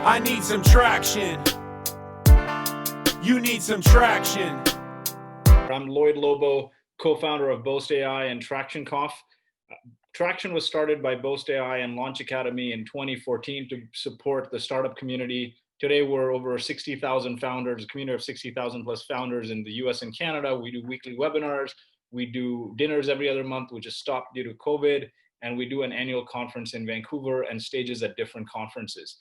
I need some traction. You need some traction. I'm Lloyd Lobo, co-founder of Boast AI and Traction Conf. Traction was started by Boast AI and Launch Academy in 2014 to support the startup community. Today, we're over 60,000 founders, a community of 60,000 plus founders in the US and Canada. We do weekly webinars. We do dinners every other month, which is stopped due to COVID. And we do an annual conference in Vancouver and stages at different conferences.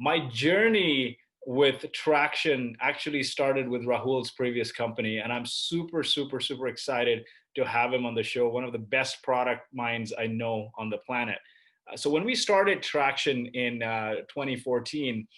My journey with Traction actually started with Rahul's previous company, and I'm super excited to have him on the show. One of the best product minds I know on the planet. So when we started Traction in 2014,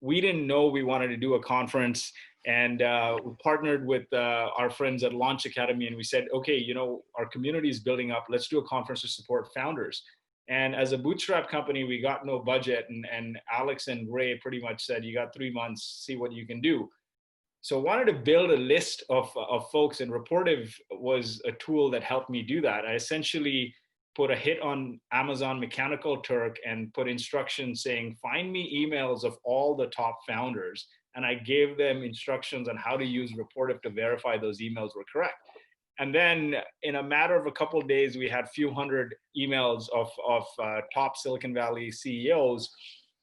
we didn't know we wanted to do a conference, and we partnered with our friends at Launch Academy, and we said, okay, you know, our community is building up. Let's do a conference to support founders. And as a bootstrap company, we got no budget, and Alex and Ray pretty much said, you got 3 months, see what you can do. So I wanted to build a list of folks, and Rapportive was a tool that helped me do that. I essentially put a hit on Amazon Mechanical Turk and put instructions saying, find me emails of all the top founders. And I gave them instructions on how to use Rapportive to verify those emails were correct. And then in a matter of a couple of days, we had a few hundred emails of top Silicon Valley CEOs,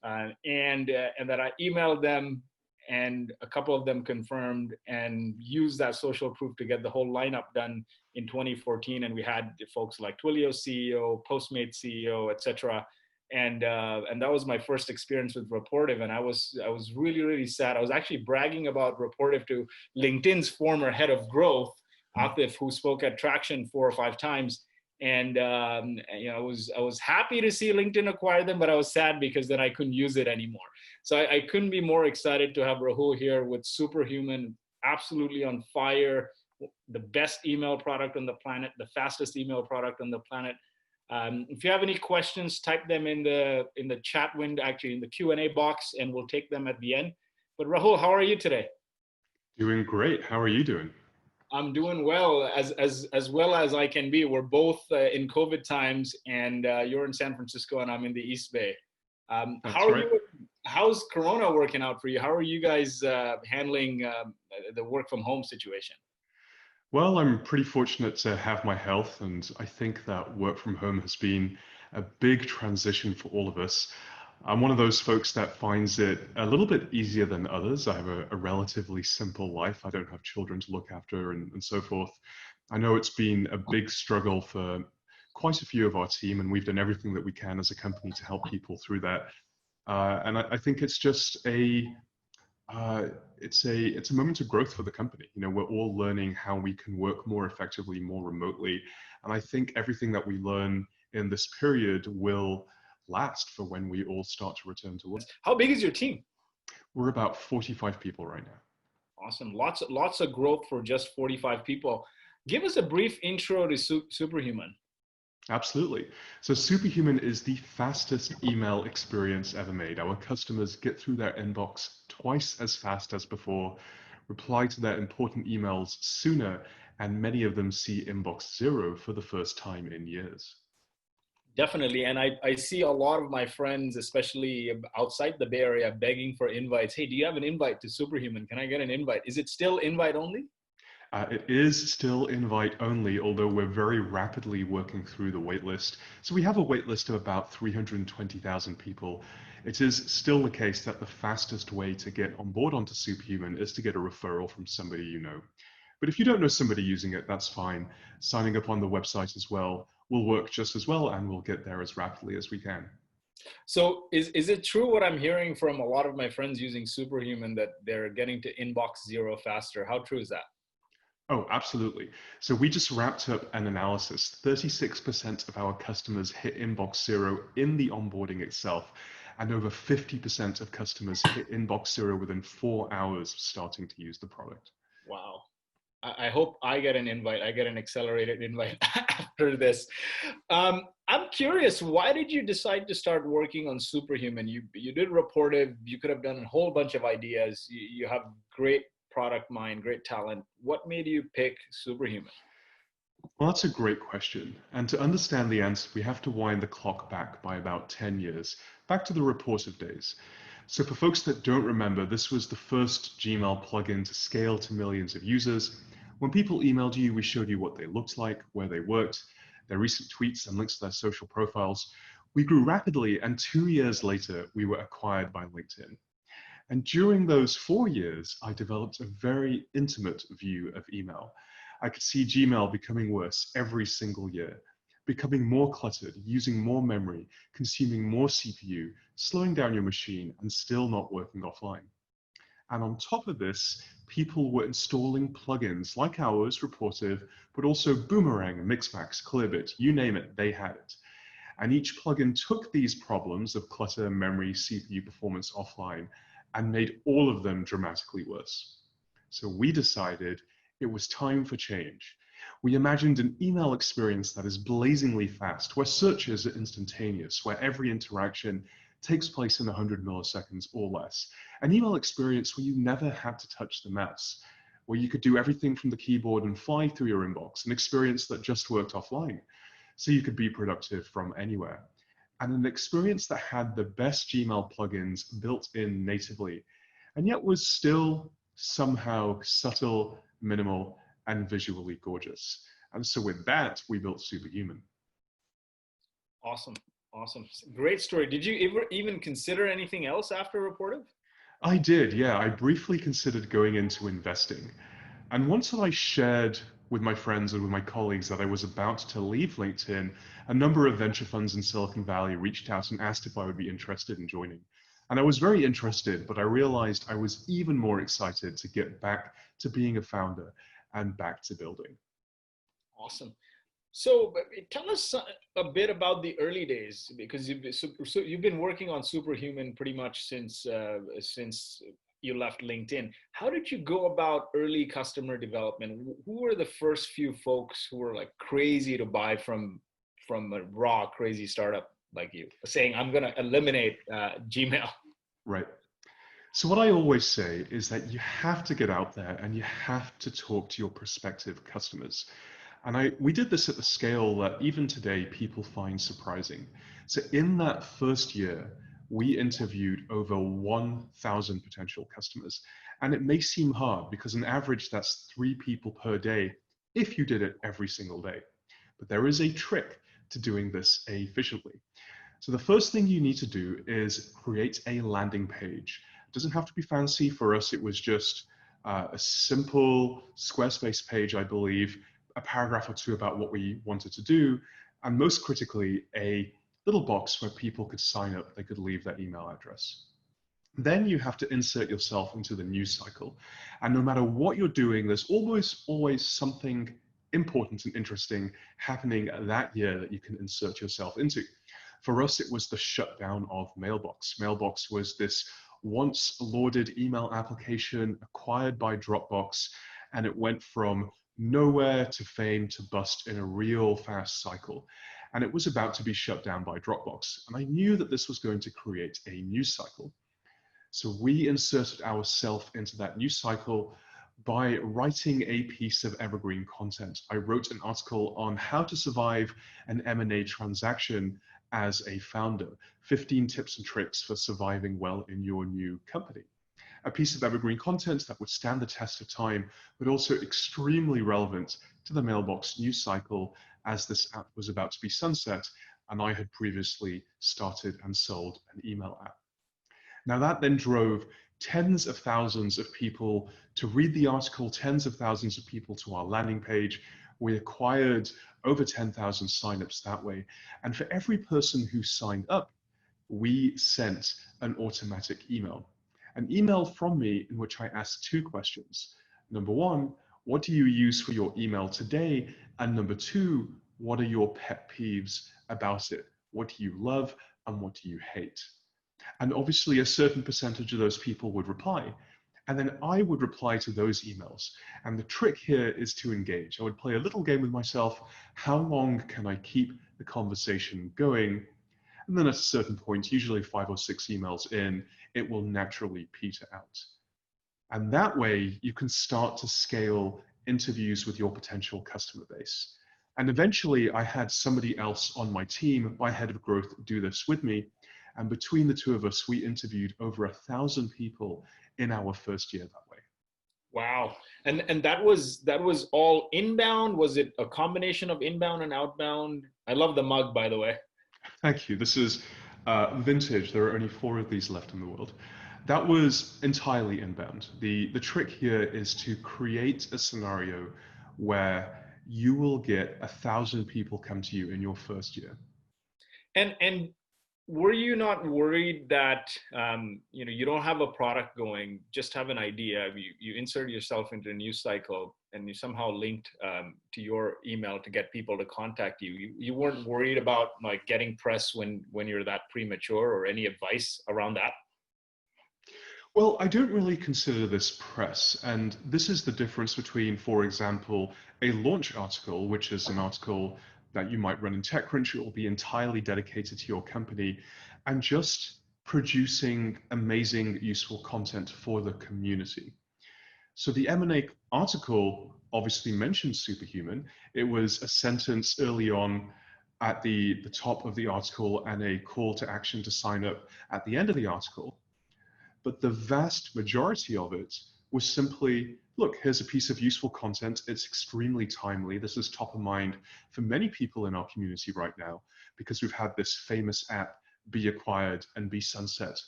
and that I emailed them, and a couple of them confirmed, and used that social proof to get the whole lineup done in 2014. And we had folks like Twilio's CEO, Postmates CEO, etc. And that was my first experience with Rapportive, and I was really sad. I was actually bragging about Rapportive to LinkedIn's former head of growth, Atif, who spoke at Traction 4 or 5 times, and you know, I was happy to see LinkedIn acquire them, but I was sad because then I couldn't use it anymore. So I couldn't be more excited to have Rahul here with Superhuman, absolutely on fire, the best email product on the planet, the fastest email product on the planet. If you have any questions, type them in the chat window, actually in the Q&A box, and we'll take them at the end. But Rahul, how are you today? Doing great. How are you doing? I'm doing well, as well as I can be. We're both in COVID times, and you're in San Francisco, and I'm in the East Bay. How are you? How's Corona working out for you? How are you guys handling the work from home situation? Well, I'm pretty fortunate to have my health, and I think that work from home has been a big transition for all of us. I'm one of those folks that finds it a little bit easier than others. I have a relatively simple life. I don't have children to look after and so forth. I know it's been a big struggle for quite a few of our team, and we've done everything that we can as a company to help people through that. And I think it's just it's a moment of growth for the company. You know, we're all learning how we can work more effectively, more remotely. And I think everything that we learn in this period will last for when we all start to return to work. How big is your team? We're about 45 people right now. Awesome. Lots of growth for just 45 people. Give us a brief intro to Superhuman. Absolutely. So Superhuman is the fastest email experience ever made. Our customers get through their inbox twice as fast as before, reply to their important emails sooner, and many of them see inbox zero for the first time in years. Definitely. And I see a lot of my friends, especially outside the Bay Area, begging for invites. Hey, do you have an invite to Superhuman? Can I get an invite? Is it still invite only? It is still invite only, although we're very rapidly working through the waitlist. So we have a waitlist of about 320,000 people. It is still the case that the fastest way to get on board onto Superhuman is to get a referral from somebody you know. But if you don't know somebody using it, that's fine. Signing up on the website as well will work just as well, and we'll get there as rapidly as we can. So is it true what I'm hearing from a lot of my friends using Superhuman that they're getting to inbox zero faster? How true is that? Oh, absolutely. So we just wrapped up an analysis. 36% of our customers hit inbox zero in the onboarding itself, and over 50% of customers hit inbox zero within 4 hours of starting to use the product. Wow. I hope I get an invite. I get an accelerated invite after this. I'm curious, why did you decide to start working on Superhuman? You did Rapportive. You could have done a whole bunch of ideas. You have great product mind, great talent. What made you pick Superhuman? Well, that's a great question. And to understand the answer, we have to wind the clock back by about 10 years, back to the Rapportive days. So for folks that don't remember, this was the first Gmail plugin to scale to millions of users. When people emailed you, we showed you what they looked like, where they worked, their recent tweets and links to their social profiles. We grew rapidly, and 2 years later, we were acquired by LinkedIn. And during those 4 years, I developed a very intimate view of email. I could see Gmail becoming worse every single year, becoming more cluttered, using more memory, consuming more CPU, slowing down your machine, and still not working offline. And on top of this, people were installing plugins like ours, Reportive, but also Boomerang, Mixmax, Clearbit, you name it, they had it. And each plugin took these problems of clutter, memory, CPU performance offline, and made all of them dramatically worse. So we decided it was time for change. We imagined an email experience that is blazingly fast, where searches are instantaneous, where every interaction takes place in 100 milliseconds or less. An email experience where you never had to touch the mouse, where you could do everything from the keyboard and fly through your inbox, an experience that just worked offline, so you could be productive from anywhere. And an experience that had the best Gmail plugins built in natively, and yet was still somehow subtle, minimal, and visually gorgeous. And so with that, we built Superhuman. Awesome. Awesome. Great story. Did you ever even consider anything else after Reportive? I did, yeah. I briefly considered going into investing. And once that I shared with my friends and with my colleagues that I was about to leave LinkedIn, a number of venture funds in Silicon Valley reached out and asked if I would be interested in joining. And I was very interested, but I realized I was even more excited to get back to being a founder and back to building. Awesome. So tell us a bit about the early days, because you've been working on Superhuman pretty much since you left LinkedIn. How did you go about early customer development? Who were the first few folks who were like crazy to buy from a raw crazy startup like you, saying I'm going to eliminate Gmail? Right. So what I always say is that you have to get out there and you have to talk to your prospective customers. And we did this at the scale that even today people find surprising. So in that first year, we interviewed over 1,000 potential customers. And it may seem hard because on average, that's 3 people per day if you did it every single day. But there is a trick to doing this efficiently. So the first thing you need to do is create a landing page. It doesn't have to be fancy. For us, it was just a simple Squarespace page, I believe, a paragraph or 2 about what we wanted to do, and most critically, a little box where people could sign up, they could leave their email address. Then you have to insert yourself into the news cycle. And no matter what you're doing, there's always something important and interesting happening that year that you can insert yourself into. For us, it was the shutdown of Mailbox. Mailbox was this once lauded email application acquired by Dropbox, and it went from nowhere to fame to bust in a real fast cycle. And it was about to be shut down by Dropbox. And I knew that this was going to create a news cycle. So we inserted ourselves into that news cycle by writing a piece of evergreen content. I wrote an article on how to survive an M&A transaction as a founder, 15 tips and tricks for surviving well in your new company. A piece of evergreen content that would stand the test of time, but also extremely relevant to the Mailbox news cycle as this app was about to be sunset, and I had previously started and sold an email app. Now that then drove tens of thousands of people to read the article, tens of thousands of people to our landing page. We acquired over 10,000 signups that way. And for every person who signed up, we sent an automatic email. An email from me in which I asked 2 questions. Number 1, what do you use for your email today? And number 2, what are your pet peeves about it? What do you love and what do you hate? And obviously a certain percentage of those people would reply. And then I would reply to those emails. And the trick here is to engage. I would play a little game with myself. How long can I keep the conversation going? And then at a certain point, usually 5 or 6 emails in, it will naturally peter out. And that way you can start to scale interviews with your potential customer base. And eventually I had somebody else on my team, my head of growth, do this with me. And between the two of us, we interviewed over 1,000 people in our first year that way. Wow. And that was all inbound? Was it a combination of inbound and outbound? I love the mug, by the way. Thank you. This is vintage. There are only 4 of these left in the world. That was entirely inbound. The trick here is to create a scenario where you will get 1,000 people come to you in your first year. And were you not worried that you don't have a product going, just have an idea, you insert yourself into a news cycle and you somehow linked to your email to get people to contact you? You weren't worried about like getting press when you're that premature, or any advice around that? Well, I don't really consider this press, and this is the difference between, for example, a launch article, which is an article that you might run in TechCrunch. It will be entirely dedicated to your company, and just producing amazing, useful content for the community. So the M&A article obviously mentioned Superhuman. It was a sentence early on at the top of the article and a call to action to sign up at the end of the article. But the vast majority of it was simply, look, here's a piece of useful content. It's extremely timely. This is top of mind for many people in our community right now, because we've had this famous app be acquired and be sunset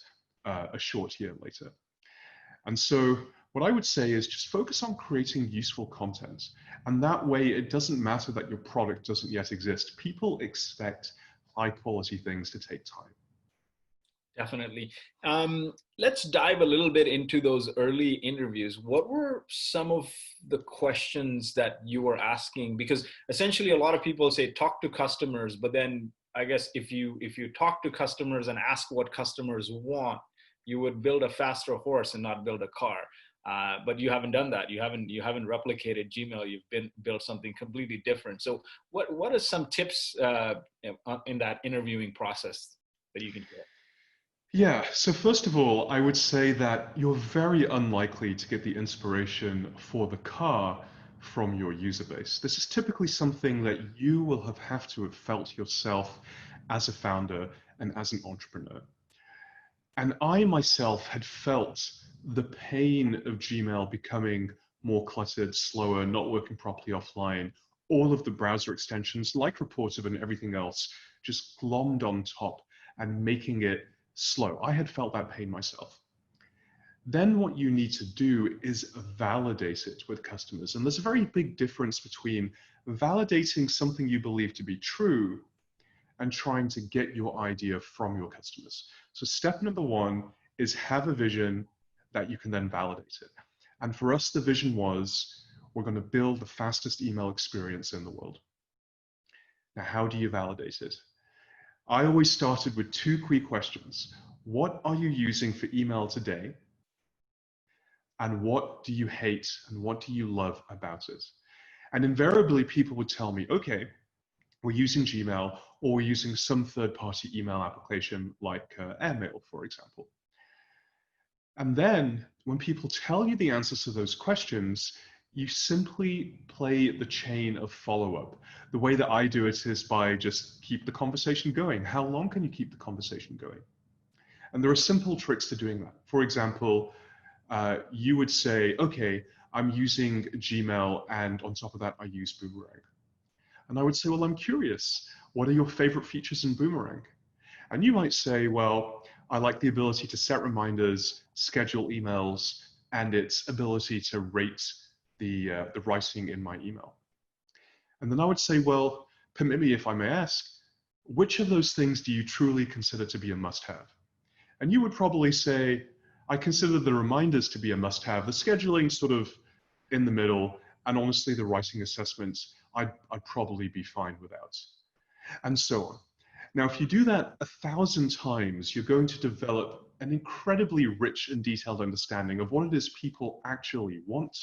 a short year later. And so what I would say is just focus on creating useful content. And that way, it doesn't matter that your product doesn't yet exist. People expect high quality things to take time. Definitely. Let's dive a little bit into those early interviews. What were some of the questions that you were asking? Because essentially a lot of people say talk to customers, but then I guess if you talk to customers and ask what customers want, you would build a faster horse and not build a car. But you haven't done that. You haven't replicated Gmail. You've built something completely different. So what are some tips in that interviewing process that you can share? Yeah, so first of all, I would say that you're very unlikely to get the inspiration for the car from your user base. This is typically something that you will have to have felt yourself as a founder and as an entrepreneur. And I myself had felt the pain of Gmail becoming more cluttered, slower, not working properly offline, all of the browser extensions like Reportive and everything else just glommed on top and making it slow. I had felt that pain myself. Then what you need to do is validate it with customers. And there's a very big difference between validating something you believe to be true and trying to get your idea from your customers. So step number 1 is have a vision that you can then validate it. And for us, the vision was, we're going to build the fastest email experience in the world. Now, how do you validate it? I always started with 2 quick questions. What are you using for email today? And what do you hate and what do you love about it? And invariably, people would tell me, okay, we're using Gmail, or we're using some third-party email application like Airmail, for example. And then when people tell you the answers to those questions, you simply play the chain of follow-up. The way that I do it is by just keep the conversation going. How long can you keep the conversation going? And there are simple tricks to doing that. For example, you would say, okay, I'm using Gmail, and on top of that, I use Boomerang. And I would say, well, I'm curious, what are your favorite features in Boomerang? And you might say, well, I like the ability to set reminders, schedule emails, and its ability to rate the writing in my email. And then I would say, well, permit me if I may ask, which of those things do you truly consider to be a must-have? And you would probably say, I consider the reminders to be a must-have, the scheduling sort of in the middle, and honestly, the writing assessments, I'd probably be fine without, and so on. Now, if you do that 1,000 times, you're going to develop an incredibly rich and detailed understanding of what it is people actually want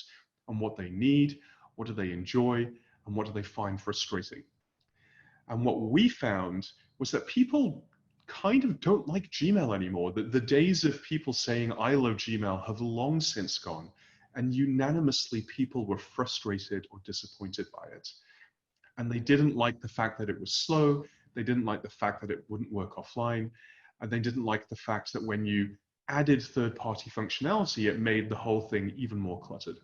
and what they need, what do they enjoy, and what do they find frustrating. And what we found was that people kind of don't like Gmail anymore. The days of people saying, I love Gmail have long since gone, and unanimously people were frustrated or disappointed by it. And they didn't like the fact that it was slow. They didn't like the fact that it wouldn't work offline. And they didn't like the fact that when you added third-party functionality, it made the whole thing even more cluttered.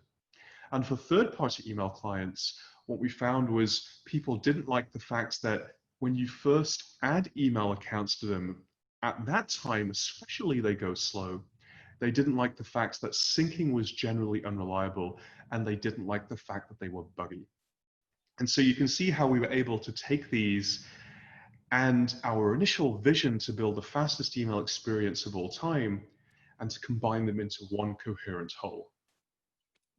And for third-party email clients, what we found was people didn't like the fact that when you first add email accounts to them, at that time, especially, they go slow. They didn't like the fact that syncing was generally unreliable, and they didn't like the fact that they were buggy. And so you can see how we were able to take these and our initial vision to build the fastest email experience of all time and to combine them into one coherent whole.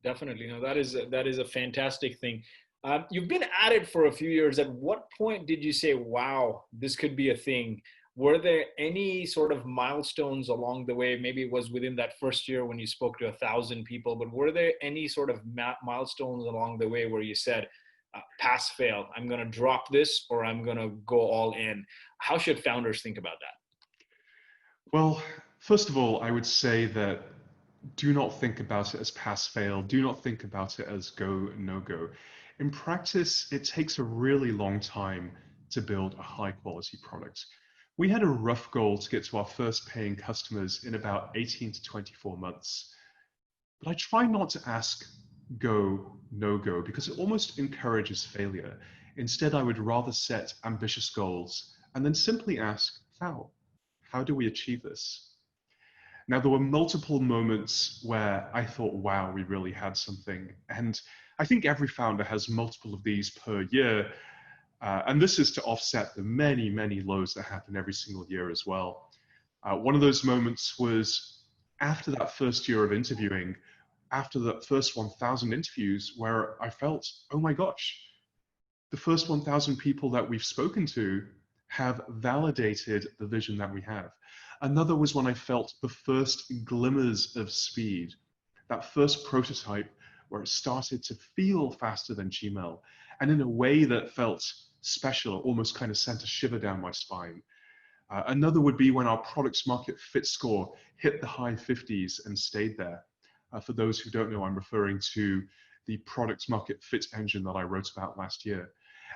Definitely. No, that is a fantastic thing. You've been at it for a few years. At what point did you say, wow, this could be a thing? Were there any sort of milestones along the way? Maybe it was within that first year when you spoke to 1,000 people, but were there any sort of milestones along the way where you said, pass, fail, I'm going to drop this or I'm going to go all in? How should founders think about that? Well, first of all, I would say that do not think about it as pass, fail. Do not think about it as go, no go. In practice, it takes a really long time to build a high quality product. We had a rough goal to get to our first paying customers in about 18 to 24 months. But I try not to ask go, no go, because it almost encourages failure. Instead, I would rather set ambitious goals and then simply ask, how? How do we achieve this? Now, there were multiple moments where I thought, wow, we really had something. And I think every founder has multiple of these per year. And this is to offset the many, many lows that happen every single year as well. One of those moments was after that first year of interviewing, after the first 1,000 interviews, where I felt, oh my gosh, the first 1,000 people that we've spoken to have validated the vision that we have. Another was when I felt the first glimmers of speed, that first prototype where it started to feel faster than Gmail, and in a way that felt special, almost kind of sent a shiver down my spine. Another would be when our product's market fit score hit the high 50s and stayed there. For those who don't know, I'm referring to the product market fit engine that I wrote about last year.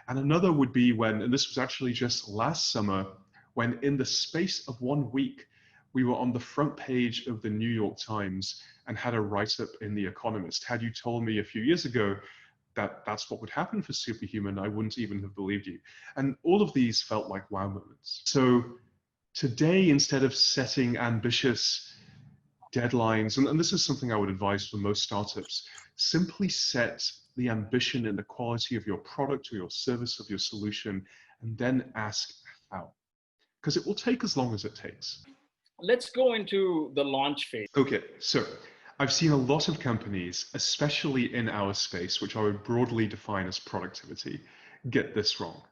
And another would be when, and this was actually just last summer, when in the space of 1 week, we were on the front page of the New York Times and had a write-up in The Economist. Had you told me a few years ago that that's what would happen for Superhuman, I wouldn't even have believed you. And all of these felt like wow moments. So today, instead of setting ambitious deadlines, and this is something I would advise for most startups, simply set the ambition and the quality of your product or your service, of your solution, and then ask how. Because it will take as long as it takes. Let's go into the launch phase. Okay, so I've seen a lot of companies, especially in our space, which I would broadly define as productivity, get this wrong.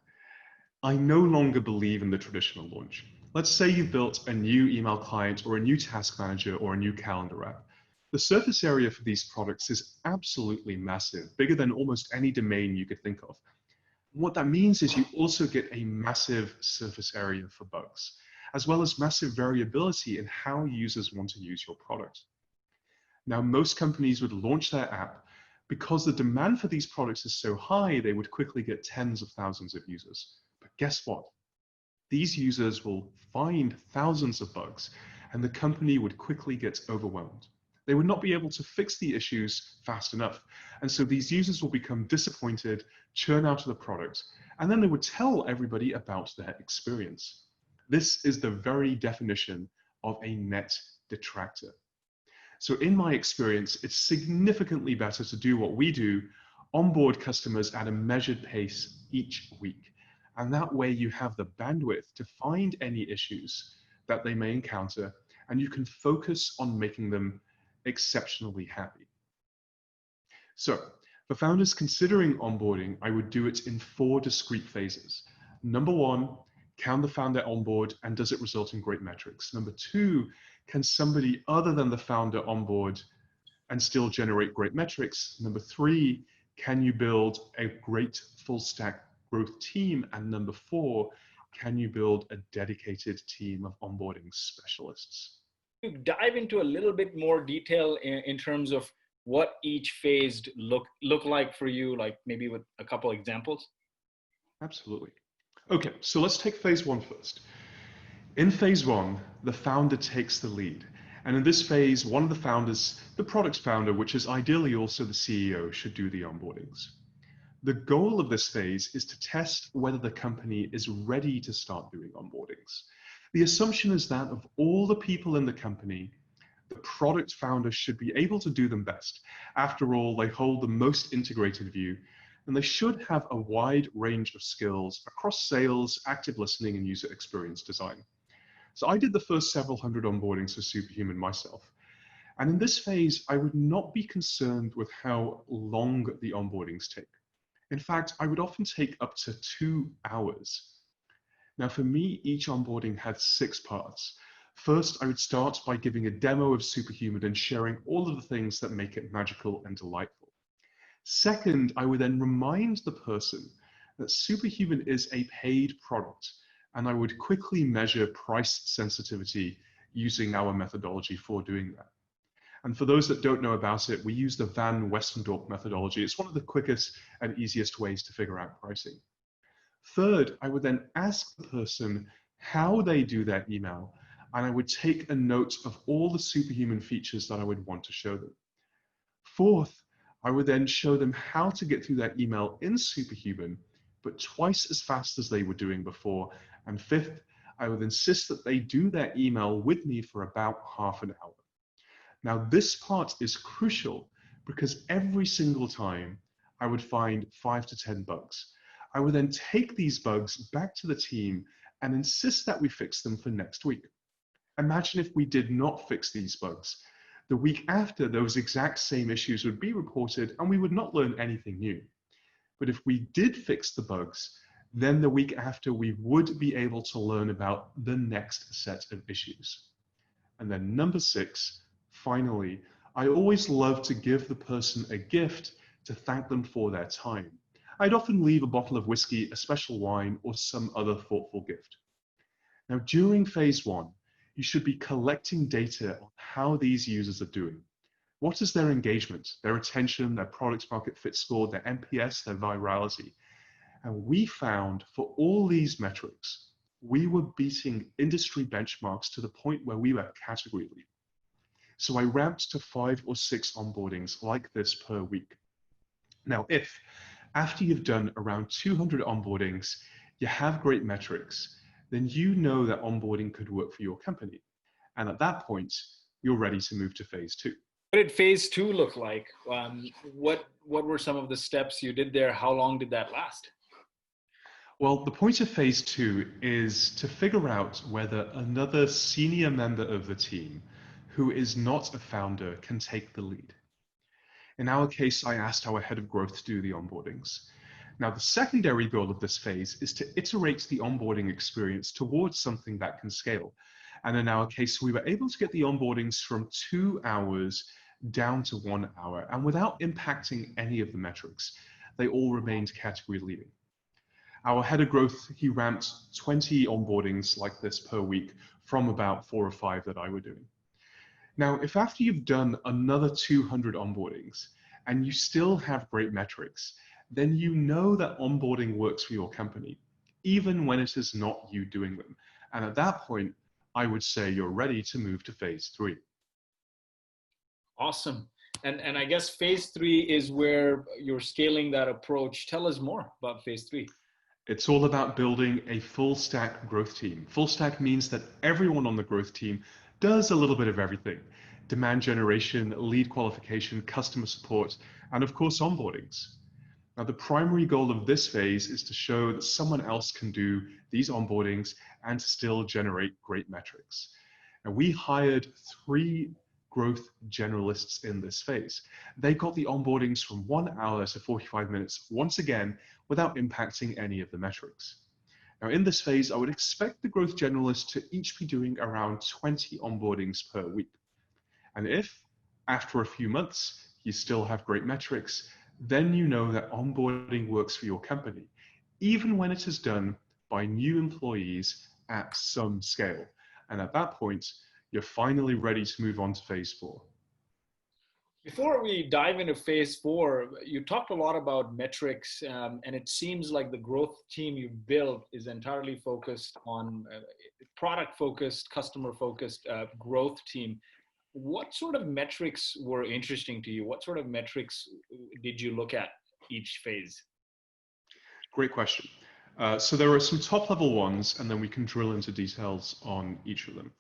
I no longer believe in the traditional launch. Let's say you built a new email client or a new task manager or a new calendar app. The surface area for these products is absolutely massive, bigger than almost any domain you could think of. What that means is you also get a massive surface area for bugs, as well as massive variability in how users want to use your product. Now, most companies would launch their app because the demand for these products is so high, they would quickly get tens of thousands of users. But guess what? These users will find thousands of bugs, and the company would quickly get overwhelmed. They would not be able to fix the issues fast enough. And so these users will become disappointed, churn out of the product, and then they would tell everybody about their experience. This is the very definition of a net detractor. So in my experience, it's significantly better to do what we do, onboard customers at a measured pace each week. And that way you have the bandwidth to find any issues that they may encounter, and you can focus on making them exceptionally happy. So for founders considering onboarding, I would do it in 4 discrete phases. Number 1, can the founder onboard and does it result in great metrics? Number 2, can somebody other than the founder onboard and still generate great metrics? Number 3, can you build a great full stack growth team? And number 4, can you build a dedicated team of onboarding specialists? Dive into a little bit more detail in terms of what each phase look like for you, like maybe with a couple examples? Absolutely. Okay, so let's take phase 1 first. In phase one, the founder takes the lead. And in this phase, one of the founders, the product's founder, which is ideally also the CEO, should do the onboardings. The goal of this phase is to test whether the company is ready to start doing onboardings. The assumption is that of all the people in the company, the product founder should be able to do them best. After all, they hold the most integrated view, and they should have a wide range of skills across sales, active listening, and user experience design. So I did the first several hundred onboardings for Superhuman myself. And in this phase, I would not be concerned with how long the onboardings take. In fact, I would often take up to 2 hours. Now for me, each onboarding had 6 parts. First, I would start by giving a demo of Superhuman and sharing all of the things that make it magical and delightful. Second, I would then remind the person that Superhuman is a paid product, and I would quickly measure price sensitivity using our methodology for doing that. And for those that don't know about it, we use the Van Westendorp methodology. It's one of the quickest and easiest ways to figure out pricing. Third, I would then ask the person how they do their email, and I would take a note of all the Superhuman features that I would want to show them. Fourth, I would then show them how to get through their email in Superhuman, but twice as fast as they were doing before. And fifth, I would insist that they do their email with me for about half an hour. Now, this part is crucial because every single time I would find 5 to 10 bugs. I would then take these bugs back to the team and insist that we fix them for next week. Imagine if we did not fix these bugs. The week after, those exact same issues would be reported and we would not learn anything new. But if we did fix the bugs, then the week after we would be able to learn about the next set of issues. And then number 6, finally, I always love to give the person a gift to thank them for their time. I'd often leave a bottle of whiskey, a special wine, or some other thoughtful gift. Now, during phase 1, you should be collecting data on how these users are doing. What is their engagement, their attention, their product market fit score, their NPS, their virality? And we found for all these metrics, we were beating industry benchmarks to the point where we were category leading. So I ramped to 5 or 6 onboardings like this per week. Now, if after you've done around 200 onboardings, you have great metrics, then you know that onboarding could work for your company. And at that point, you're ready to move to phase 2. What did phase 2 look like? What were some of the steps you did there? How long did that last? Well, the point of phase 2 is to figure out whether another senior member of the team who is not a founder can take the lead. In our case, I asked our head of growth to do the onboardings. Now, the secondary goal of this phase is to iterate the onboarding experience towards something that can scale. And in our case, we were able to get the onboardings from 2 hours down to 1 hour, and without impacting any of the metrics. They all remained category leading. Our head of growth, he ramped 20 onboardings like this per week from about 4 or 5 that I were doing. Now, if after you've done another 200 onboardings and you still have great metrics, then you know that onboarding works for your company, even when it is not you doing them. And at that point, I would say you're ready to move to phase 3. Awesome. And I guess phase 3 is where you're scaling that approach. Tell us more about phase 3. It's all about building a full stack growth team. Full stack means that everyone on the growth team does a little bit of everything: demand generation, lead qualification, customer support, and of course, onboardings. Now, the primary goal of this phase is to show that someone else can do these onboardings and still generate great metrics. And we hired 3 growth generalists in this phase. They got the onboardings from 1 hour to 45 minutes, once again, without impacting any of the metrics. Now, in this phase, I would expect the growth generalists to each be doing around 20 onboardings per week. And if, after a few months, you still have great metrics, then you know that onboarding works for your company, even when it is done by new employees at some scale. And at that point, you're finally ready to move on to phase 4. Before we dive into phase 4, you talked a lot about metrics, and it seems like the growth team you built is entirely focused on product focused, customer focused growth team. What sort of metrics were interesting to you? What sort of metrics did you look at each phase? Great question. So there are some top level ones, and then we can drill into details on each of them.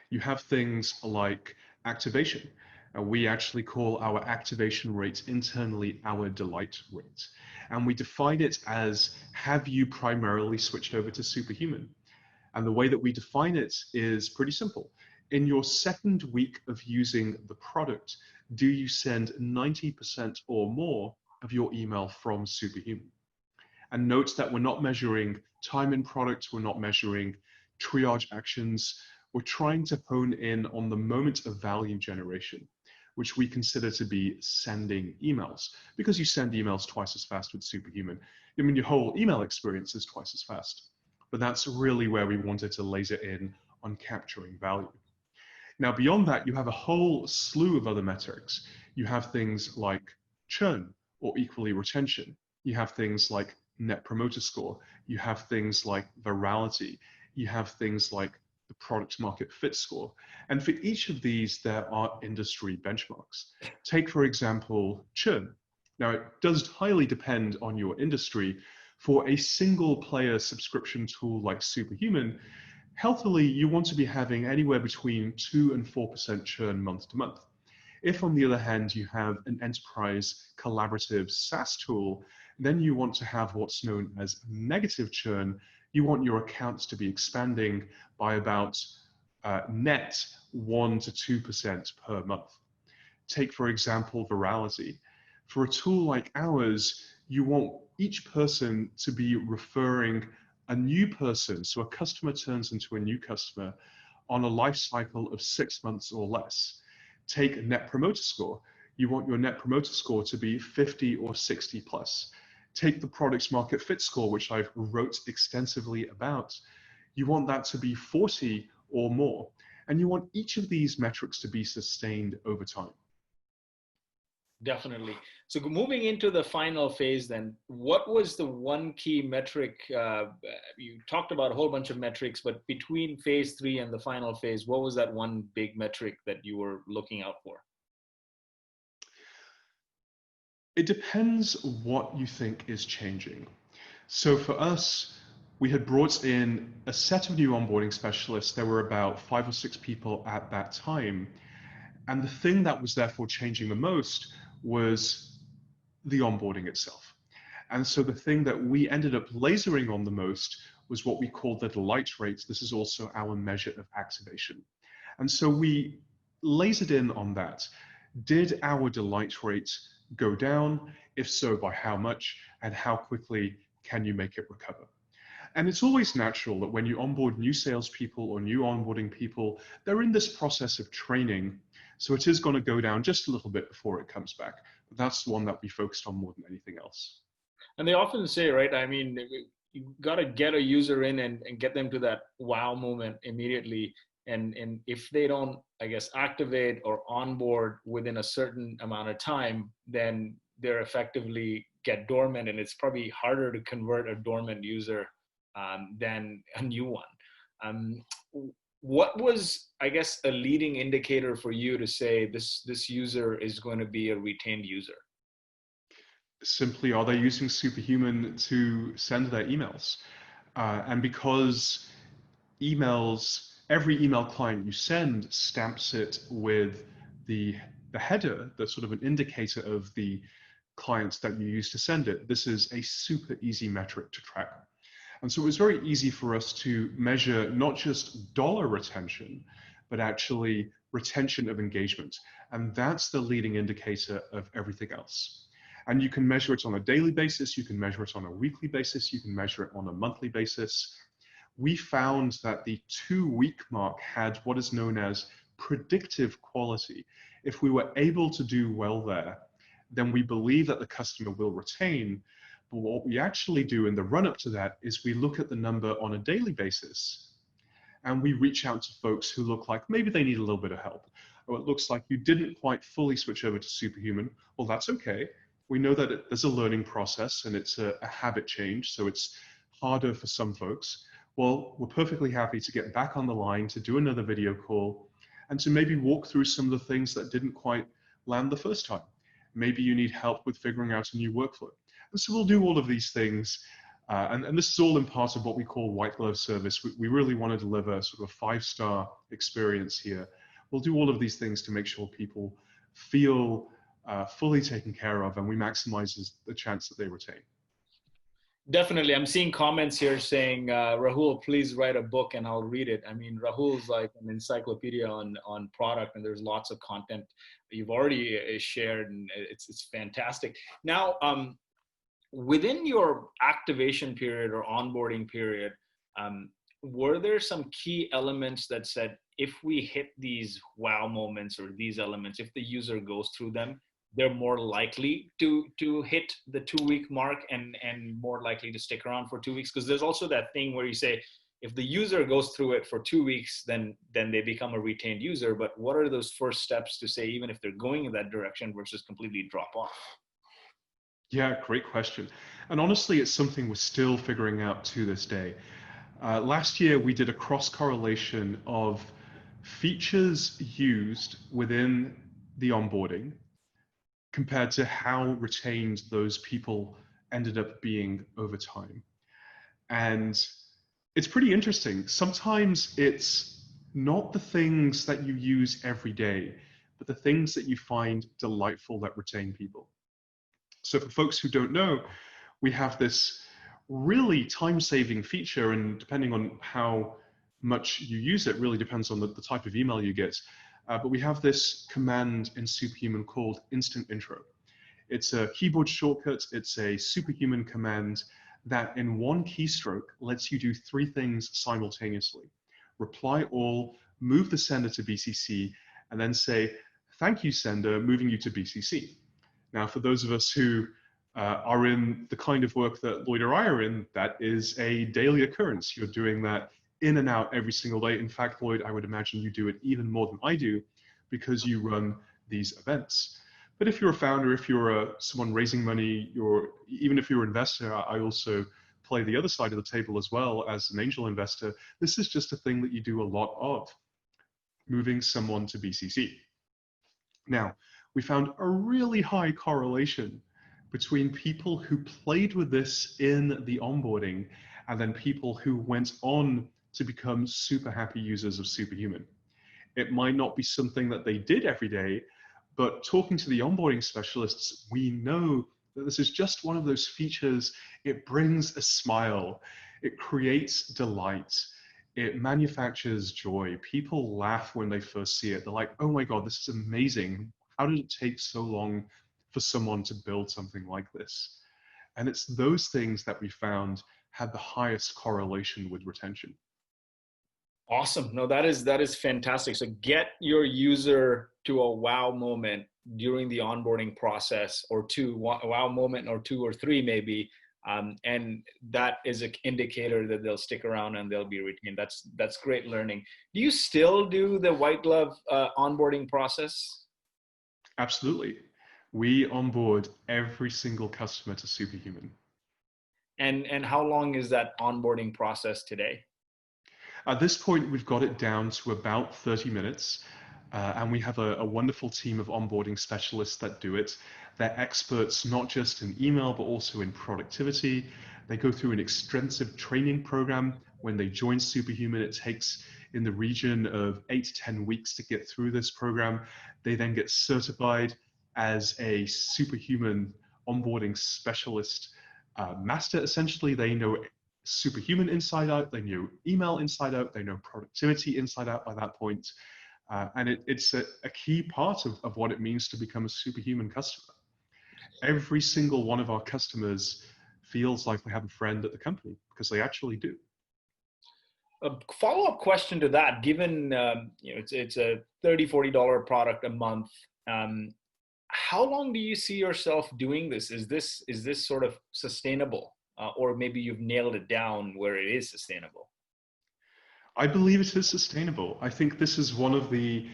You have things like activation. We actually call our activation rate internally our delight rate. And we define it as, have you primarily switched over to Superhuman? And the way that we define it is pretty simple. In your second week of using the product, do you send 90% or more of your email from Superhuman? And note that we're not measuring time in product, we're not measuring triage actions, we're trying to hone in on the moment of value generation, which we consider to be sending emails, because you send emails twice as fast with Superhuman. I mean, your whole email experience is twice as fast, but that's really where we wanted to laser in on capturing value. Now, beyond that, you have a whole slew of other metrics. You have things like churn, or equally retention. You have things like net promoter score. You have things like virality. You have things like the product market fit score. And for each of these, there are industry benchmarks. Take, for example, churn. Now, it does highly depend on your industry. For a single player subscription tool like Superhuman, healthily, you want to be having anywhere between 2 and 4% churn month to month. If, on the other hand, you have an enterprise collaborative SaaS tool, then you want to have what's known as negative churn. You want your accounts to be expanding by about net 1 to 2% per month. Take, for example, virality. For a tool like ours, you want each person to be referring a new person, so a customer turns into a new customer on a life cycle of 6 months or less. Take net promoter score. You want your net promoter score to be 50 or 60 plus. Take the product's market fit score, which I've wrote extensively about. You want that to be 40 or more. And you want each of these metrics to be sustained over time. Definitely. So moving into the final phase then, what was the one key metric? You talked about a whole bunch of metrics, but between phase 3 and the final phase, what was that one big metric that you were looking out for? It depends what you think is changing. So for us, we had brought in a set of new onboarding specialists. There were about 5 or 6 people at that time. And the thing that was therefore changing the most was the onboarding itself. And so the thing that we ended up lasering on the most was what we called the delight rate. This is also our measure of activation. And so we lasered in on that. Did our delight rate go down? If so, by how much? And how quickly can you make it recover? And it's always natural that when you onboard new salespeople or new onboarding people, they're in this process of training. So it is going to go down just a little bit before it comes back. But that's the one that we focused on more than anything else. And they often say, right, I mean, you got to get a user in and get them to that wow moment immediately. And if they don't, I guess, activate or onboard within a certain amount of time, then they're effectively get dormant. And it's probably harder to convert a dormant user than a new one. What was, I guess, a leading indicator for you to say this user is going to be a retained user? Simply, are they using Superhuman to send their emails? And because emails, every email client you send stamps it with the header, that's sort of an indicator of the clients that you use to send it. This is a super easy metric to track. And so it was very easy for us to measure not just dollar retention, but actually retention of engagement. And that's the leading indicator of everything else. And you can measure it on a daily basis, you can measure it on a weekly basis, you can measure it on a monthly basis. We found that the 2-week mark had what is known as predictive quality. If we were able to do well there, then we believe that the customer will retain. But what we actually do in the run-up to that is we look at the number on a daily basis and we reach out to folks who look like maybe they need a little bit of help. or it looks like you didn't quite fully switch over to Superhuman, well, that's okay. We know that there's a learning process and it's a habit change, so it's harder for some folks. Well, we're perfectly happy to get back on the line, to do another video call, and to maybe walk through some of the things that didn't quite land the first time. Maybe you need help with figuring out a new workflow. And so we'll do all of these things. And this is all in part of what we call white glove service. We really want to deliver sort of a 5-star experience here. We'll do all of these things to make sure people feel fully taken care of, and we maximize the chance that they retain. Definitely. I'm seeing comments here saying, Rahul, please write a book and I'll read it. I mean, Rahul's like an encyclopedia on product, and there's lots of content you've already shared, and it's fantastic. Now, within your activation period or onboarding period, were there some key elements that said, if we hit these wow moments or these elements, if the user goes through them, they're more likely to hit the 2-week mark and more likely to stick around for 2 weeks? Because there's also that thing where you say, if the user goes through it for 2 weeks, then they become a retained user. But what are those first steps to say, even if they're going in that direction, versus completely drop off? Yeah, great question. And honestly, it's something we're still figuring out to this day. Last year, we did a cross-correlation of features used within the onboarding compared to how retained those people ended up being over time. And it's pretty interesting. Sometimes it's not the things that you use every day, but the things that you find delightful that retain people. So for folks who don't know, we have this really time-saving feature, and depending on how much you use it really depends on the type of email you get. But we have this command in Superhuman called Instant Intro. It's a keyboard shortcut. It's a Superhuman command that in one keystroke lets you do 3 things simultaneously. Reply all, move the sender to BCC, and then say, thank you, sender, moving you to BCC. Now, for those of us who are in the kind of work that Lloyd or I are in, that is a daily occurrence. You're doing that in and out every single day. In fact, Lloyd, I would imagine you do it even more than I do because you run these events. But if you're a founder, if you're someone raising money, even if you're an investor, I also play the other side of the table as well as an angel investor. This is just a thing that you do a lot of, moving someone to BCC. Now, we found a really high correlation between people who played with this in the onboarding and then people who went on to become super happy users of Superhuman. It might not be something that they did every day, but talking to the onboarding specialists, we know that this is just one of those features. It brings a smile, it creates delight, it manufactures joy. People laugh when they first see it. They're like, oh my God, this is amazing. How did it take so long for someone to build something like this? And it's those things that we found had the highest correlation with retention. Awesome. No, that is fantastic. So get your user to a wow moment during the onboarding process, or a wow moment or 2 or 3 maybe. And that is an indicator that they'll stick around and they'll be retained. That's great learning. Do you still do the white glove onboarding process? Absolutely. We onboard every single customer to Superhuman. And how long is that onboarding process today? At this point, we've got it down to about 30 minutes, and we have a wonderful team of onboarding specialists that do it. They're experts not just in email, but also in productivity. They go through an extensive training program. When they join Superhuman, it takes in the region of 8 to 10 weeks to get through this program. They then get certified as a Superhuman onboarding specialist master. Essentially, they know Superhuman inside out, they know email inside out, they know productivity inside out by that point. And it's a key part of what it means to become a Superhuman customer. Every single one of our customers feels like they have a friend at the company, because they actually do. A follow-up question to that, given it's a $30, $40 product a month, how long do you see yourself doing this? Is this sort of sustainable? Or maybe you've nailed it down where it is sustainable? I believe it is sustainable. I think this is one of the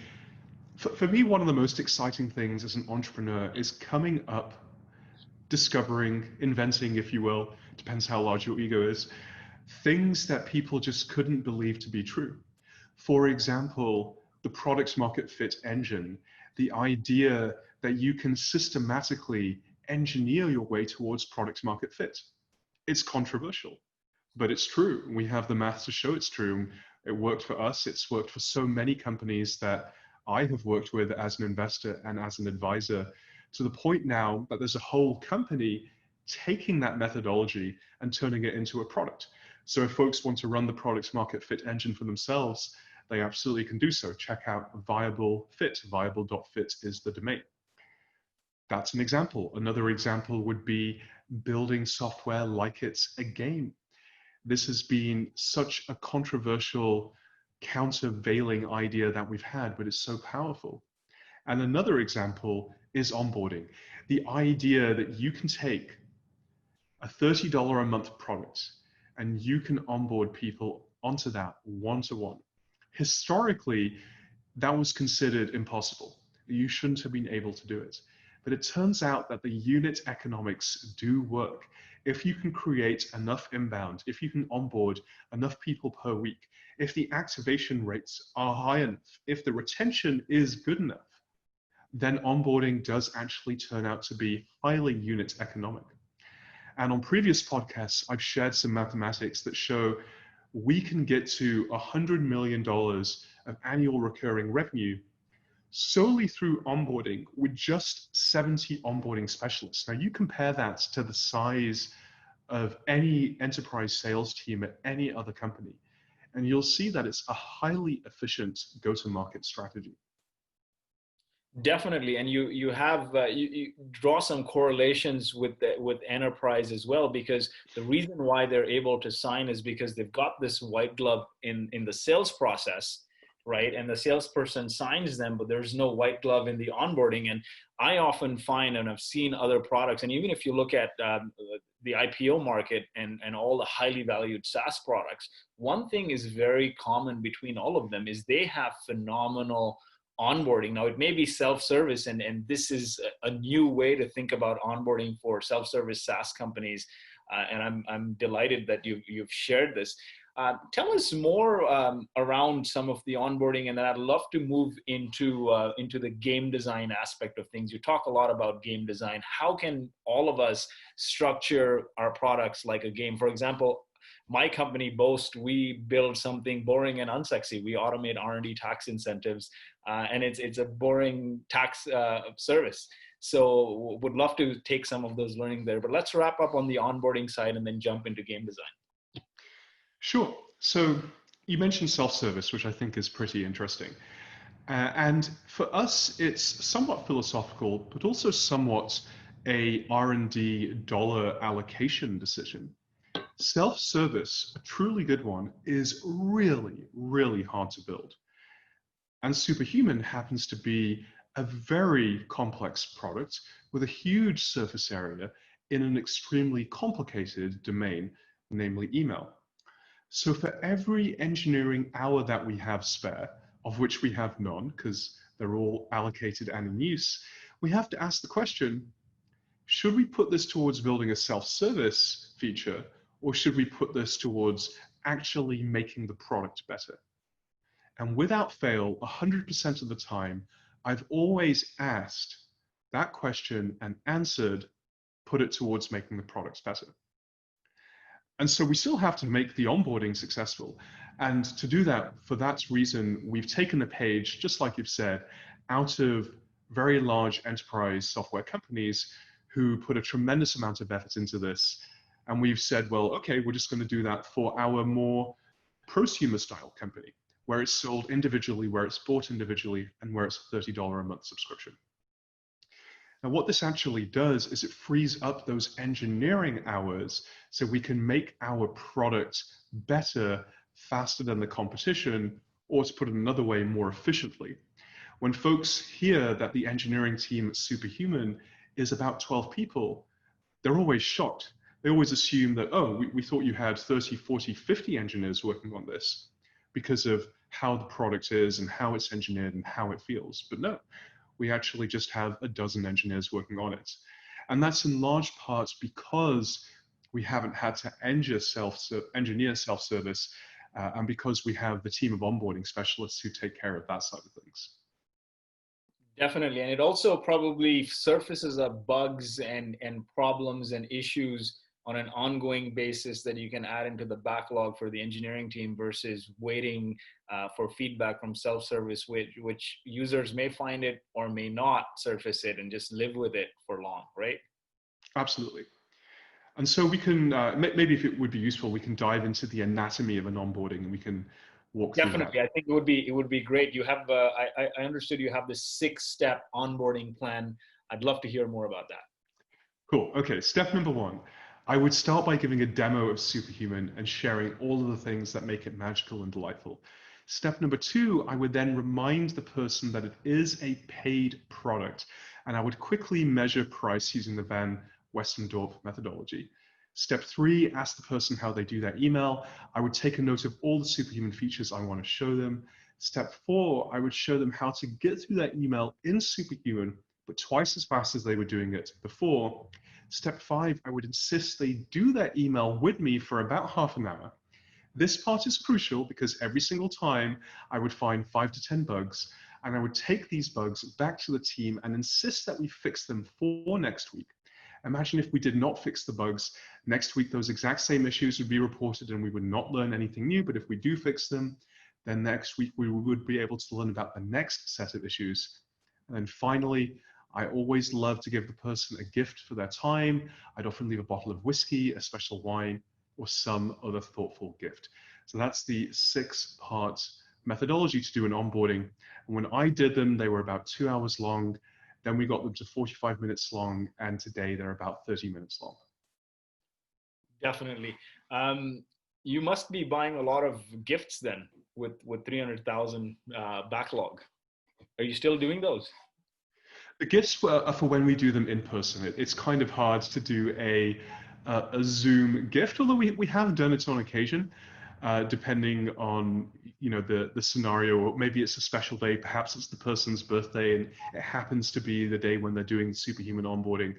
For me, one of the most exciting things as an entrepreneur is coming up, discovering, inventing, if you will, depends how large your ego is, things that people just couldn't believe to be true. For example, the product market fit engine, the idea that you can systematically engineer your way towards product market fit. It's controversial, but it's true. We have the math to show it's true. It worked for us. It's worked for so many companies that I have worked with as an investor and as an advisor, to the point now that there's a whole company taking that methodology and turning it into a product. So if folks want to run the product market fit engine for themselves, they absolutely can do so. Check out Viable Fit. Viable.fit is the domain. That's an example. Another example would be building software like it's a game. This has been such a controversial, countervailing idea that we've had, but it's so powerful. And another example is onboarding. The idea that you can take a $30 a month product and you can onboard people onto that one-to-one. Historically, that was considered impossible. You shouldn't have been able to do it. But it turns out that the unit economics do work. If you can create enough inbound, if you can onboard enough people per week, if the activation rates are high enough, if the retention is good enough, then onboarding does actually turn out to be highly unit economic. And on previous podcasts, I've shared some mathematics that show we can get to $100 million of annual recurring revenue solely through onboarding with just 70 onboarding specialists. Now you compare that to the size of any enterprise sales team at any other company, and you'll see that it's a highly efficient go-to-market strategy. Definitely, and you have you draw some correlations with enterprise as well, because the reason why they're able to sign is because they've got this white glove in the sales process, right? And the salesperson signs them, but there's no white glove in the onboarding. And I often find, and I've seen other products, and even if you look at the IPO market and all the highly valued SaaS products, one thing is very common between all of them is they have phenomenal onboarding. Now it may be self-service, and this is a new way to think about onboarding for self-service SaaS companies. And I'm delighted that you've shared this. Tell us more around some of the onboarding, and then I'd love to move into the game design aspect of things. You talk a lot about game design. How can all of us structure our products like a game? For example, my company, Boast, we build something boring and unsexy. We automate R&D tax incentives, and it's a boring tax service. So would love to take some of those learning there. But let's wrap up on the onboarding side and then jump into game design. Sure. So you mentioned self-service, which I think is pretty interesting. And for us, it's somewhat philosophical, but also somewhat a R&D dollar allocation decision. Self-service, a truly good one, is really, really hard to build. And Superhuman happens to be a very complex product with a huge surface area in an extremely complicated domain, namely email. So for every engineering hour that we have spare, of which we have none because they're all allocated and in use, we have to ask the question, should we put this towards building a self-service feature, or should we put this towards actually making the product better? And without fail, 100% of the time, I've always asked that question and answered, put it towards making the products better. And so we still have to make the onboarding successful. And to do that, for that reason, we've taken a page, just like you've said, out of very large enterprise software companies who put a tremendous amount of effort into this. And we've said, well, okay, we're just going to do that for our more prosumer style company, where it's sold individually, where it's bought individually, and where it's a $30 a month subscription. Now, what this actually does is it frees up those engineering hours so we can make our product better, faster than the competition, or to put it another way, more efficiently. When folks hear that the engineering team at Superhuman is about 12 people, they're always shocked. They always assume that, oh, we thought you had 30, 40, 50 engineers working on this, because of how the product is and how it's engineered and how it feels. But no, we actually just have a dozen engineers working on it. And that's in large part because we haven't had to engineer self-service, and because we have the team of onboarding specialists who take care of that side of things. Definitely. And it also probably surfaces up bugs and problems and issues on an ongoing basis that you can add into the backlog for the engineering team versus waiting for feedback from self-service, which users may find it or may not surface it and just live with it for long, right? Absolutely. And so we can, maybe if it would be useful, we can dive into the anatomy of an onboarding and we can walk through that. Definitely. I think it would be great. You have, I understood you have this 6-step onboarding plan. I'd love to hear more about that. Cool. Okay. Step number 1. I would start by giving a demo of Superhuman and sharing all of the things that make it magical and delightful. Step number 2, I would then remind the person that it is a paid product, and I would quickly measure price using the Van Westendorp methodology. Step 3, ask the person how they do their email. I would take a note of all the Superhuman features I want to show them. Step 4, I would show them how to get through their email in Superhuman, but twice as fast as they were doing it before. Step 5, I would insist they do their email with me for about half an hour. This part is crucial because every single time I would find 5 to 10 bugs, and I would take these bugs back to the team and insist that we fix them for next week. Imagine if we did not fix the bugs. Next week, those exact same issues would be reported and we would not learn anything new. But if we do fix them, then next week we would be able to learn about the next set of issues. And then finally, I always love to give the person a gift for their time. I'd often leave a bottle of whiskey, a special wine, or some other thoughtful gift. So that's the 6-part methodology to do an onboarding. And when I did them, they were about 2 hours long. Then we got them to 45 minutes long, and today they're about 30 minutes long. Definitely. You must be buying a lot of gifts then with 300,000 backlog. Are you still doing those? The gifts are for when we do them in person. It's kind of hard to do a Zoom gift, although we have done it on occasion, depending on the scenario. Or maybe it's a special day, perhaps it's the person's birthday, and it happens to be the day when they're doing Superhuman onboarding.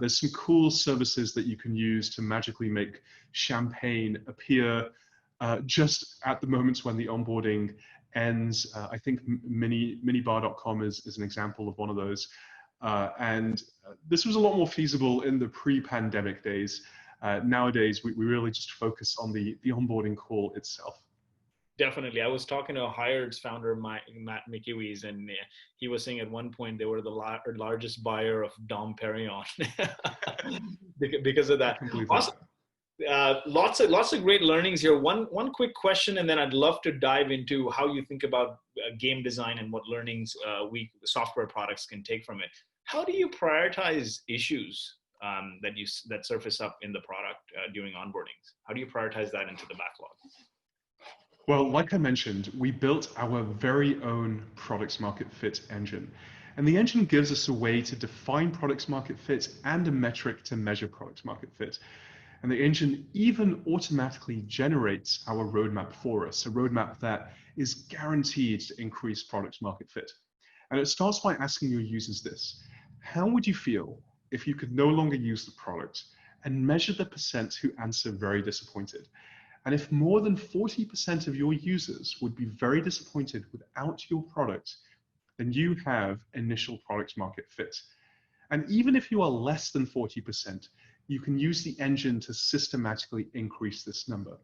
There's some cool services that you can use to magically make champagne appear just at the moments when the onboarding ends. I think minibar.com is an example of one of those. And this was a lot more feasible in the pre-pandemic days. Nowadays, we really just focus on the onboarding call itself. Definitely. I was talking to Hired's founder, Matt McEwees, and he was saying at one point they were the largest buyer of Dom Perignon because of that. Awesome. Lots of great learnings here. One quick question, and then I'd love to dive into how you think about game design and what learnings software products can take from it. How do you prioritize issues that surface up in the product during onboardings? How do you prioritize that into the backlog? Well, like I mentioned, we built our very own product market fit engine. And the engine gives us a way to define product market fit and a metric to measure product market fit. And the engine even automatically generates our roadmap for us, a roadmap that is guaranteed to increase product market fit. And it starts by asking your users this: how would you feel if you could no longer use the product, and measure the percent who answer very disappointed? And if more than 40% of your users would be very disappointed without your product, then you have initial product market fit. And even if you are less than 40%, you can use the engine to systematically increase this number.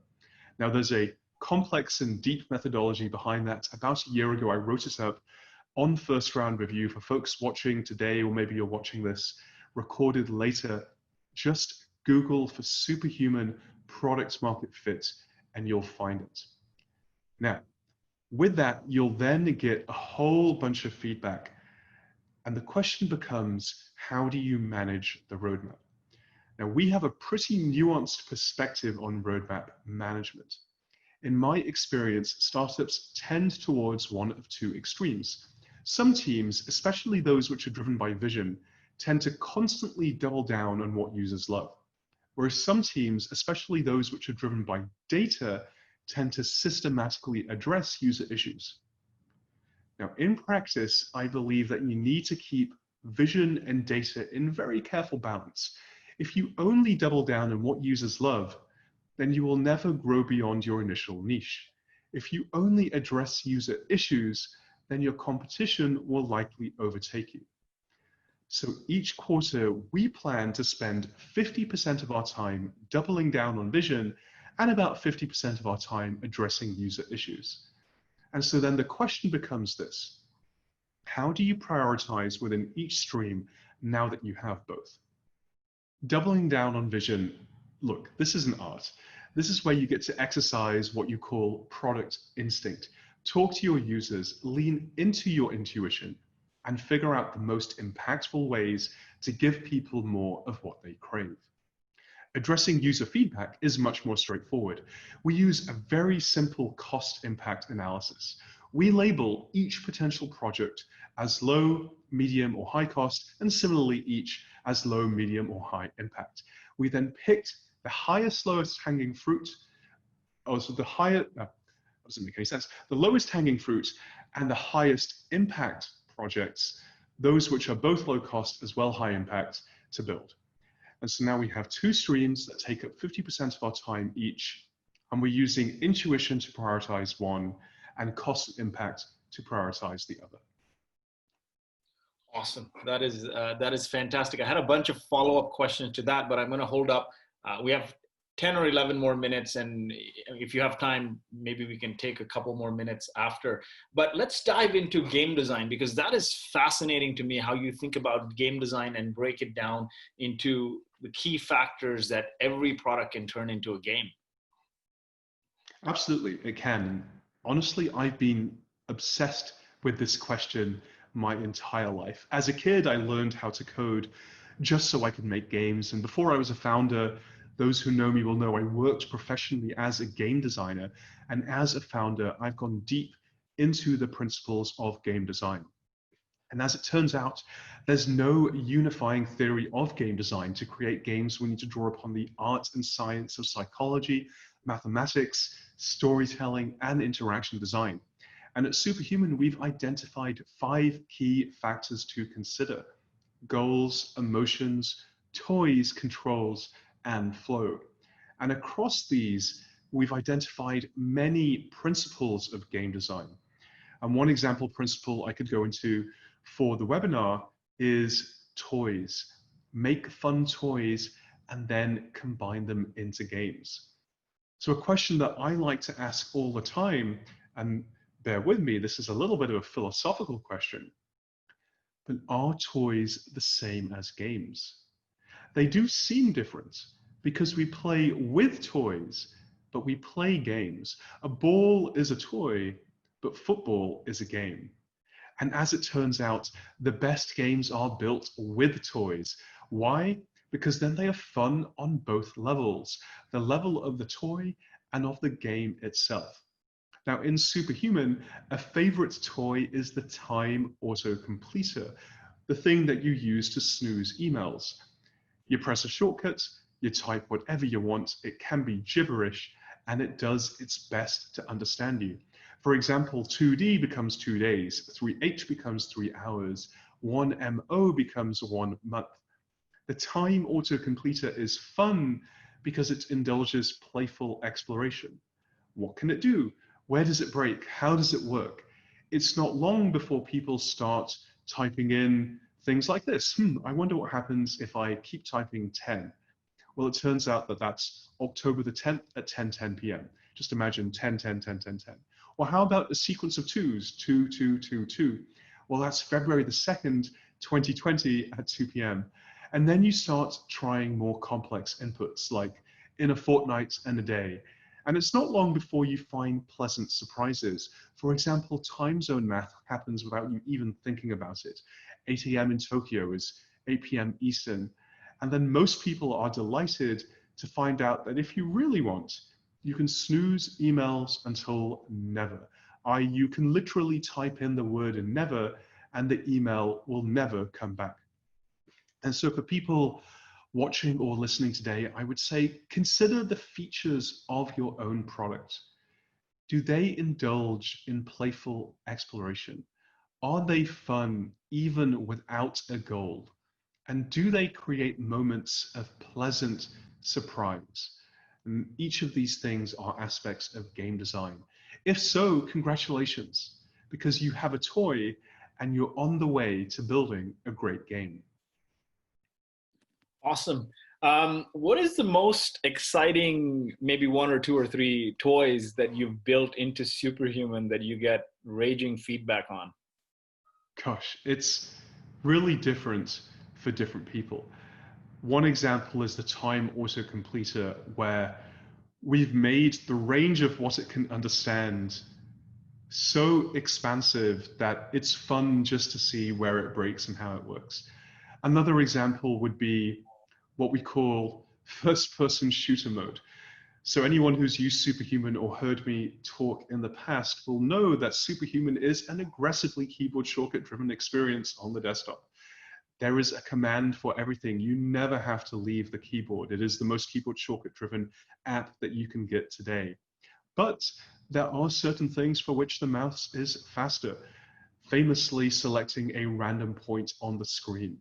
Now, there's a complex and deep methodology behind that. About a year ago, I wrote it up on First Round Review for folks watching today, or maybe you're watching this recorded later. Just Google for Superhuman product market fit and you'll find it. Now, with that, you'll then get a whole bunch of feedback. And the question becomes, how do you manage the roadmap? Now, we have a pretty nuanced perspective on roadmap management. In my experience, startups tend towards one of two extremes. Some teams, especially those which are driven by vision, tend to constantly double down on what users love. Whereas some teams, especially those which are driven by data, tend to systematically address user issues. Now, in practice, I believe that you need to keep vision and data in very careful balance. If you only double down on what users love, then you will never grow beyond your initial niche. If you only address user issues, then your competition will likely overtake you. So each quarter, we plan to spend 50% of our time doubling down on vision and about 50% of our time addressing user issues. And so then the question becomes this: how do you prioritize within each stream now that you have both? Doubling down on vision, look, this is an art. This is where you get to exercise what you call product instinct. Talk to your users, lean into your intuition, and figure out the most impactful ways to give people more of what they crave. Addressing user feedback is much more straightforward. We use a very simple cost impact analysis. We label each potential project as low, medium, or high cost, and similarly each as low, medium, or high impact. We then picked the highest, lowest hanging fruit, also the higher, that doesn't make any sense, the lowest hanging fruit and the highest impact projects, those which are both low cost as well high impact, to build. And so now we have two streams that take up 50% of our time each, and we're using intuition to prioritize one and cost impact to prioritize the other. Awesome. That is fantastic. I had a bunch of follow-up questions to that, but I'm going to hold up. We have 10 or 11 more minutes, and if you have time, maybe we can take a couple more minutes after. But let's dive into game design, because that is fascinating to me, how you think about game design and break it down into the key factors that every product can turn into a game. Absolutely, it can. Honestly, I've been obsessed with this question my entire life. As a kid, I learned how to code just so I could make games. And before I was a founder, those who know me will know I worked professionally as a game designer. And as a founder, I've gone deep into the principles of game design. And as it turns out, there's no unifying theory of game design. To create games, we need to draw upon the art and science of psychology, mathematics, storytelling, and interaction design. And at Superhuman, we've identified 5 key factors to consider: goals, emotions, toys, controls, and flow. And across these, we've identified many principles of game design. And one example principle I could go into for the webinar is toys. Make fun toys and then combine them into games. So a question that I like to ask all the time, and bear with me, this is a little bit of a philosophical question, but are toys the same as games? They do seem different because we play with toys, but we play games. A ball is a toy, but football is a game. And as it turns out, the best games are built with toys. Why? Because then they are fun on both levels, the level of the toy and of the game itself. Now in Superhuman, a favorite toy is the time auto-completer, the thing that you use to snooze emails. You press a shortcut, you type whatever you want, it can be gibberish, and it does its best to understand you. For example, 2D becomes 2 days, 3H becomes 3 hours, 1MO becomes 1 month. The time auto-completer is fun because it indulges playful exploration. What can it do? Where does it break? How does it work? It's not long before people start typing in things like this. I wonder what happens if I keep typing 10. Well, it turns out that that's October the 10th at 10:10 p.m. Just imagine 10, 10, 10, 10, 10. Well, how about a sequence of 2s? 2, 2, 2, 2. Well, that's February the 2nd, 2020 at 2 p.m. And then you start trying more complex inputs like in a fortnight and a day. And it's not long before you find pleasant surprises. For example, time zone math happens without you even thinking about it. 8 a.m. in Tokyo is 8 p.m. Eastern. And then most people are delighted to find out that if you really want, you can snooze emails until never. You can literally type in the word never and the email will never come back. And so for people watching or listening today, I would say consider the features of your own product. do they indulge in playful exploration? Are they fun even without a goal? And do they create moments of pleasant surprise? And each of these things are aspects of game design. If so, congratulations, because you have a toy and you're on the way to building a great game. Awesome. What is the most exciting, maybe one or two or three toys that you've built into Superhuman that you get raging feedback on? Gosh, it's really different for different people. One example is the time autocompleter, where we've made the range of what it can understand so expansive that it's fun just to see where it breaks and how it works. Another example would be what we call first-person shooter mode. So anyone who's used Superhuman or heard me talk in the past will know that Superhuman is an aggressively keyboard shortcut-driven experience on the desktop. There is a command for everything. You never have to leave the keyboard. It is the most keyboard shortcut-driven app that you can get today. But there are certain things for which the mouse is faster, famously selecting a random point on the screen.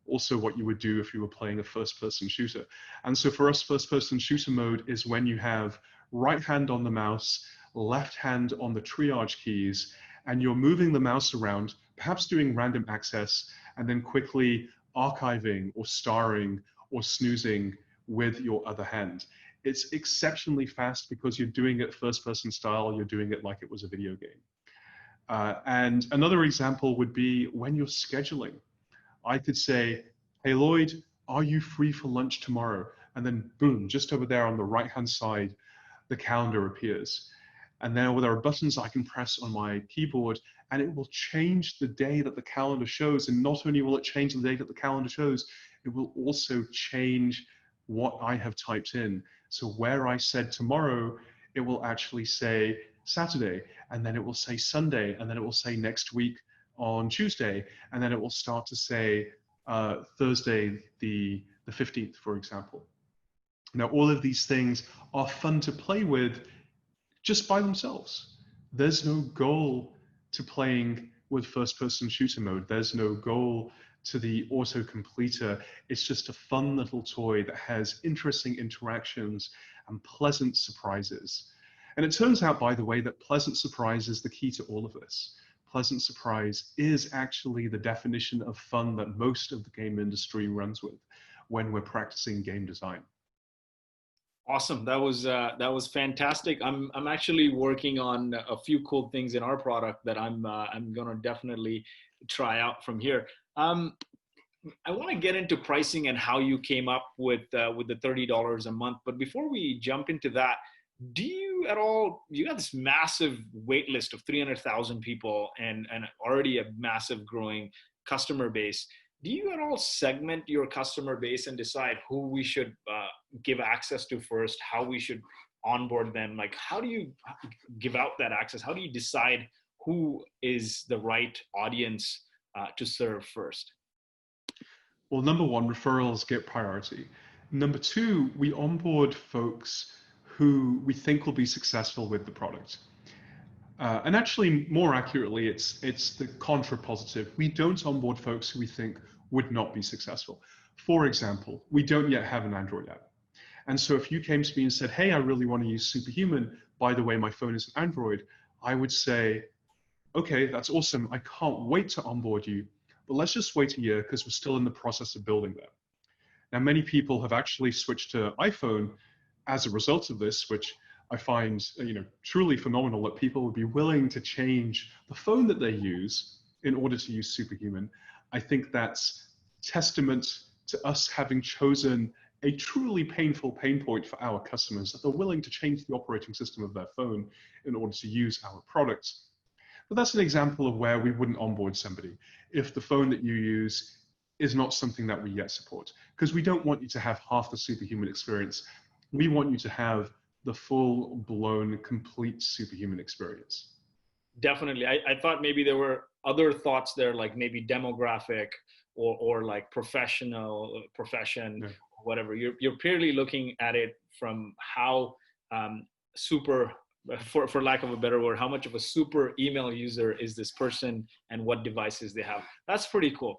Also what you would do if you were playing a first-person shooter. And so for us, first-person shooter mode is when you have right hand on the mouse, left hand on the triage keys, and you're moving the mouse around, perhaps doing random access, and then quickly archiving or starring or snoozing with your other hand. It's exceptionally fast because you're doing it first-person style, you're doing it like it was a video game. And another example would be when you're scheduling. I could say, hey Lloyd, are you free for lunch tomorrow? And then boom, just over there on the right-hand side, the calendar appears. And now there are buttons I can press on my keyboard, and it will change the day that the calendar shows. And not only will it change the day that the calendar shows, it will also change what I have typed in. So where I said tomorrow, it will actually say Saturday, and then it will say Sunday, and then it will say next week on Tuesday, and then it will start to say Thursday the 15th, for example. Now, all of these things are fun to play with just by themselves. There's no goal to playing with first-person shooter mode. There's no goal to the auto-completer. It's just a fun little toy that has interesting interactions and pleasant surprises. And it turns out, by the way, that pleasant surprise is the key to all of this. Pleasant surprise is actually the definition of fun that most of the game industry runs with when we're practicing game design. Awesome. That was fantastic. I'm actually working on a few cool things in our product that I'm gonna definitely try out from here. I want to get into pricing and how you came up with the $30 a month. But before we jump into that, do you got this massive wait list of 300,000 people and already a massive growing customer base. Do you at all segment your customer base and decide who we should give access to first, how we should onboard them? Like, how do you give out that access? How do you decide who is the right audience to serve first? Well, number one, referrals get priority. Number two, we onboard folks who we think will be successful with the product. And actually, more accurately, it's the contra-positive. We don't onboard folks who we think would not be successful. For example, we don't yet have an Android app. And so if you came to me and said, hey, I really want to use Superhuman, by the way, my phone is an Android, I would say, okay, that's awesome. I can't wait to onboard you, but let's just wait a year because we're still in the process of building that. Now, many people have actually switched to iPhone as a result of this, which I find truly phenomenal, that people would be willing to change the phone that they use in order to use Superhuman. I think that's testament to us having chosen a truly painful pain point for our customers, that they're willing to change the operating system of their phone in order to use our products. But that's an example of where we wouldn't onboard somebody if the phone that you use is not something that we yet support, because we don't want you to have half the Superhuman experience. We want you to have the full-blown, complete Superhuman experience. Definitely. I thought maybe there were other thoughts there, like maybe demographic or like profession, yeah, whatever. You're purely looking at it from how super for lack of a better word, how much of a super email user is this person and what devices they have. That's pretty cool.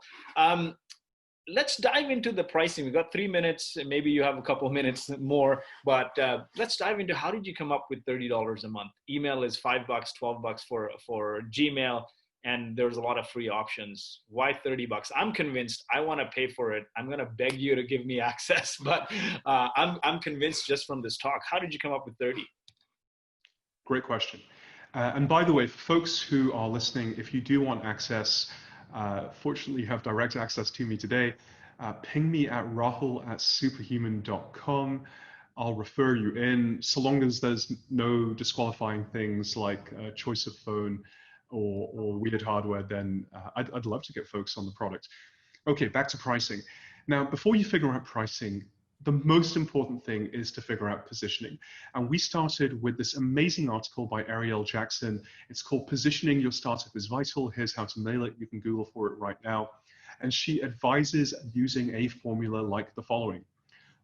Let's dive into the pricing. We've got 3 minutes, and maybe you have a couple minutes more, but let's dive into how did you come up with $30 a month? Email is $5, $12 for Gmail, and there's a lot of free options. Why $30? I'm convinced I want to pay for it. I'm going to beg you to give me access, but I'm convinced just from this talk. How did you come up with 30? Great question. And by the way, for folks who are listening, if you do want access, fortunately you have direct access to me today, ping me at rahul@superhuman.com. I'll refer you in, so long as there's no disqualifying things like choice of phone or weird hardware, then I'd love to get folks on the product. Okay, back to pricing. Now, before you figure out pricing, the most important thing is to figure out positioning. And we started with this amazing article by Ariel Jackson. It's called Positioning Your Startup is Vital. Here's how to nail it. You can Google for it right now. And she advises using a formula like the following.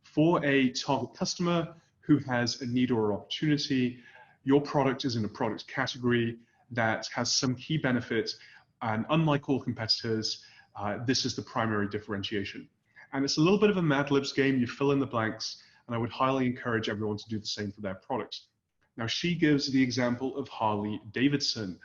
For a target customer who has a need or opportunity, your product is in a product category that has some key benefits. And unlike all competitors, this is the primary differentiation. And it's a little bit of a Mad Libs game. You fill in the blanks, and I would highly encourage everyone to do the same for their products. Now, she gives the example of Harley Davidson,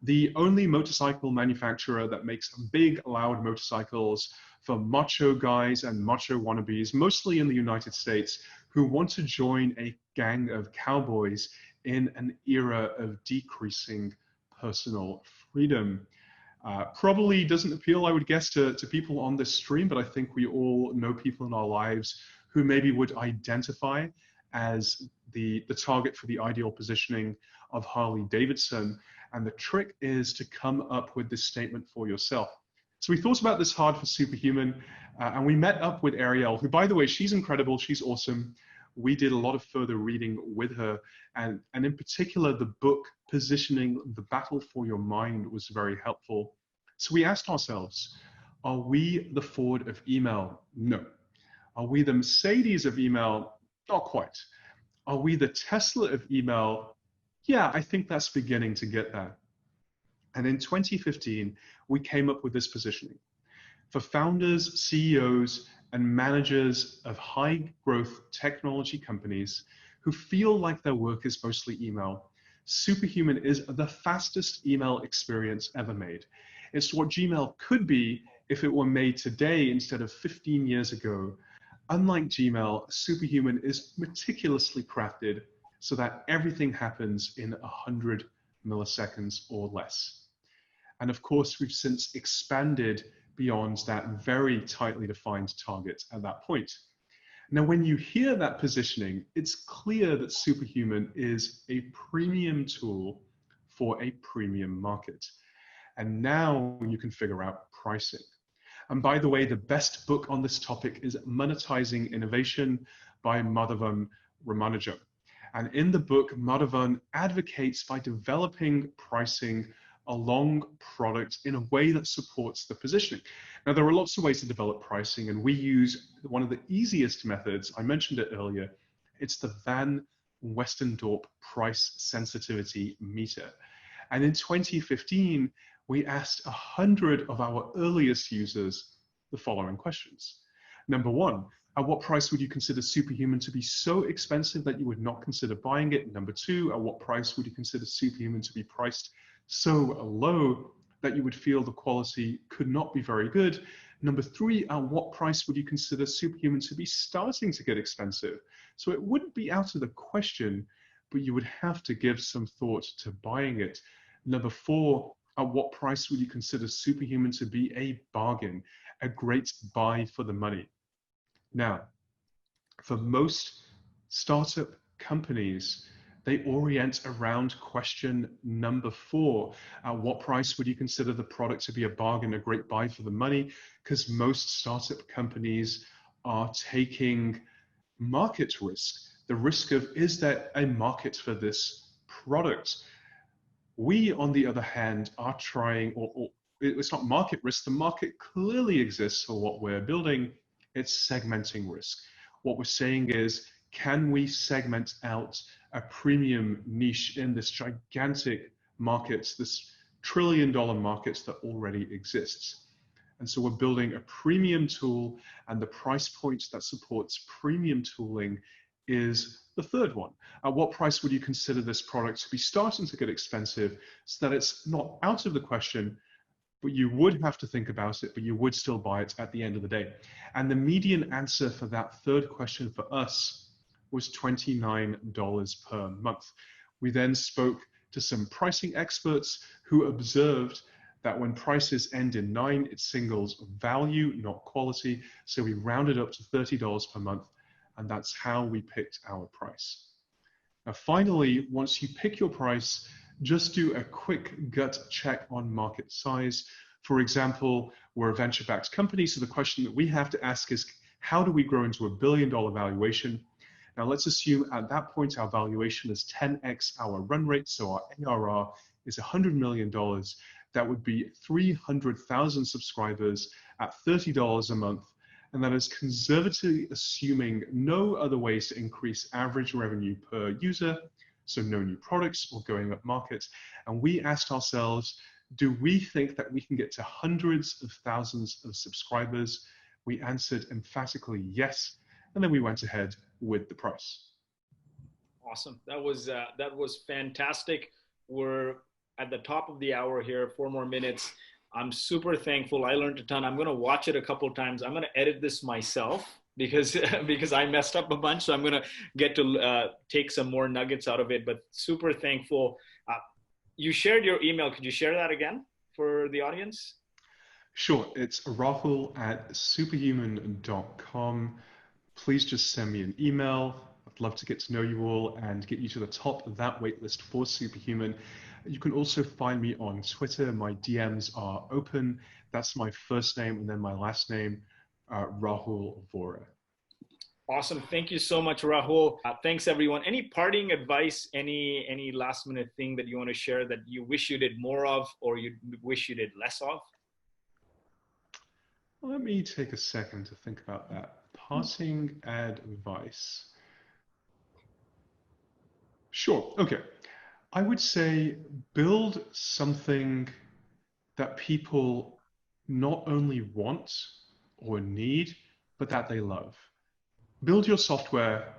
the only motorcycle manufacturer that makes big, loud motorcycles for macho guys and macho wannabes, mostly in the United States, who want to join a gang of cowboys in an era of decreasing personal freedom. Probably doesn't appeal, I would guess, to people on this stream, but I think we all know people in our lives who maybe would identify as the target for the ideal positioning of Harley Davidson. And the trick is to come up with this statement for yourself. So we thought about this hard for Superhuman, and we met up with Ariel, who, by the way, she's incredible, she's awesome. We did a lot of further reading with her, and in particular, the book Positioning the Battle for Your Mind was very helpful. So we asked ourselves, are we the Ford of email? No. Are we the Mercedes of email? Not quite. Are we the Tesla of email? Yeah, I think that's beginning to get there. And in 2015, we came up with this positioning. For founders, CEOs, and managers of high growth technology companies who feel like their work is mostly email, Superhuman is the fastest email experience ever made. It's what Gmail could be if it were made today instead of 15 years ago. Unlike Gmail, Superhuman is meticulously crafted so that everything happens in 100 milliseconds or less. And of course, we've since expanded beyond that very tightly defined target at that point. Now, when you hear that positioning, it's clear that Superhuman is a premium tool for a premium market. And now you can figure out pricing. And by the way, the best book on this topic is Monetizing Innovation by Madhavan Ramanujan. And in the book, Madhavan advocates by developing pricing along product in a way that supports the positioning. Now, there are lots of ways to develop pricing, and we use one of the easiest methods. I mentioned it earlier. It's the Van Westendorp Price Sensitivity Meter. And in 2015, we asked 100 of our earliest users the following questions. Number one, at what price would you consider Superhuman to be so expensive that you would not consider buying it? Number two, at what price would you consider Superhuman to be priced so low that you would feel the quality could not be very good? Number three, at what price would you consider Superhuman to be starting to get expensive? So it wouldn't be out of the question, but you would have to give some thought to buying it. Number four, at what price would you consider Superhuman to be a bargain, a great buy for the money? Now, for most startup companies, they orient around question number four. At what price would you consider the product to be a bargain, a great buy for the money? Because most startup companies are taking market risk. The risk of, is there a market for this product? We, on the other hand, are trying, or it's not market risk, the market clearly exists for what we're building. It's segmenting risk. What we're saying is, can we segment out a premium niche in this gigantic market, this trillion-dollar market that already exists. And so we're building a premium tool, and the price point that supports premium tooling is the third one. At what price would you consider this product to be starting to get expensive so that it's not out of the question, but you would have to think about it, but you would still buy it at the end of the day? And the median answer for that third question for us was $29 per month. We then spoke to some pricing experts who observed that when prices end in 9, it signals value, not quality. So we rounded up to $30 per month, and that's how we picked our price. Now, finally, once you pick your price, just do a quick gut check on market size. For example, we're a venture-backed company, so the question that we have to ask is, how do we grow into $1 billion valuation? Now, let's assume at that point our valuation is 10x our run rate, so our ARR is $100 million. That would be 300,000 subscribers at $30 a month, and that is conservatively assuming no other ways to increase average revenue per user, so no new products or going up market. And we asked ourselves, do we think that we can get to hundreds of thousands of subscribers? We answered emphatically yes, and then we went ahead with the price. Awesome. That was fantastic. We're at the top of the hour here, 4 more minutes. I'm super thankful. I learned a ton. I'm going to watch it a couple of times. I'm going to edit this myself because I messed up a bunch. So I'm going to get to take some more nuggets out of it, but super thankful. You shared your email. Could you share that again for the audience? Sure. It's rahul@superhuman.com. Please just send me an email. I'd love to get to know you all and get you to the top of that waitlist for Superhuman. You can also find me on Twitter. My DMs are open. That's my first name and then my last name, Rahul Vohra. Awesome. Thank you so much, Rahul. Thanks, everyone. Any parting advice, any last minute thing that you want to share that you wish you did more of or you wish you did less of? Well, let me take a second to think about that. Parting advice. Sure. Okay. I would say build something that people not only want or need, but that they love. Build your software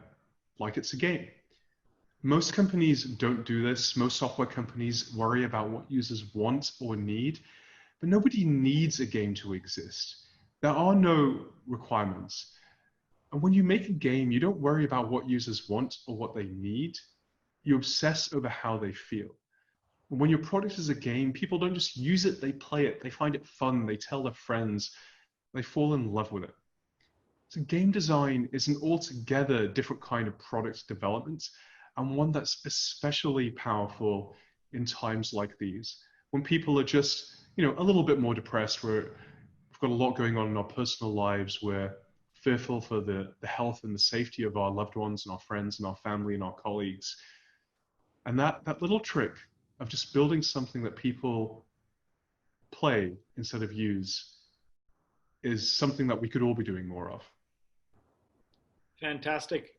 like it's a game. Most companies don't do this. Most software companies worry about what users want or need, but nobody needs a game to exist. There are no requirements. And when you make a game, you don't worry about what users want or what they need. You obsess over how they feel. When your product is a game, people don't just use it, they play it, they find it fun, they tell their friends, they fall in love with it. So game design is an altogether different kind of product development, and one that's especially powerful in times like these, when people are just, a little bit more depressed, we've got a lot going on in our personal lives, we're fearful for the health and the safety of our loved ones and our friends and our family and our colleagues. And that little trick of just building something that people play instead of use is something that we could all be doing more of. Fantastic.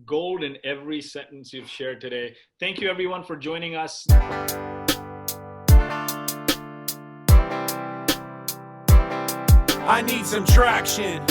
Gold in every sentence you've shared today. Thank you, everyone, for joining us. I need some traction.